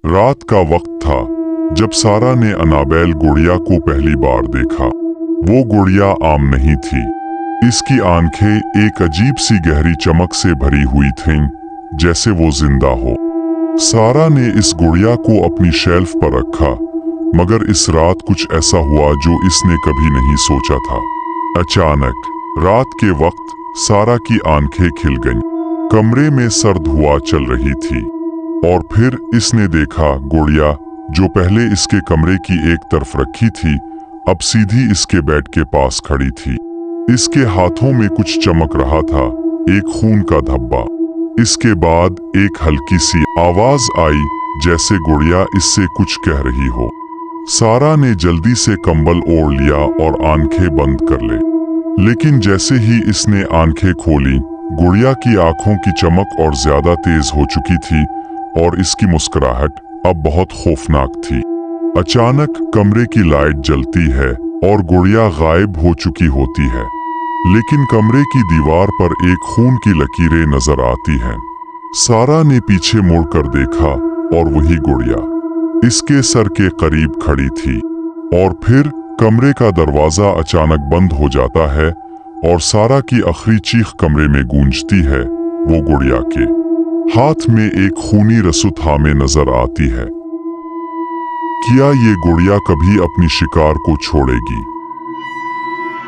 रात का वक्त था जब सारा ने अनाबेल गुड़िया को पहली बार देखा। वो गुड़िया आम नहीं थी। इसकी आंखें एक अजीब सी गहरी चमक से भरी हुई थीं, जैसे वो जिंदा हो। सारा ने इस गुड़िया को अपनी शेल्फ पर रखा, मगर इस रात कुछ ऐसा हुआ जो इसने कभी नहीं सोचा था। अचानक रात के वक्त सारा की आंखें खिल गईं। कमरे में सर्द हवा चल रही थी और फिर इसने देखा गुड़िया, जो पहले इसके कमरे की एक तरफ रखी थी, अब सीधी इसके बेड के पास खड़ी थी। इसके हाथों में कुछ चमक रहा था, एक खून का धब्बा। इसके बाद एक हल्की सी आवाज आई, जैसे गुड़िया इससे कुछ कह रही हो। सारा ने जल्दी से कंबल ओढ़ लिया और आंखें बंद कर ले। लेकिन जैसे ही इसने आंखें खोली, गुड़िया की आंखों की चमक और ज्यादा तेज हो चुकी थी और इसकी मुस्कुराहट अब बहुत खौफनाक थी। अचानक कमरे की लाइट जलती है और गुड़िया गायब हो चुकी होती है, लेकिन कमरे की दीवार पर एक खून की लकीरें नजर आती हैं। सारा ने पीछे मुड़कर देखा और वही गुड़िया इसके सर के करीब खड़ी थी। और फिर कमरे का दरवाजा अचानक बंद हो जाता है और सारा की आखिरी चीख कमरे में गूंजती है। वो गुड़िया के हाथ में एक खूनी रस्सू थामे नजर आती है। क्या ये गुड़िया कभी अपनी शिकार को छोड़ेगी?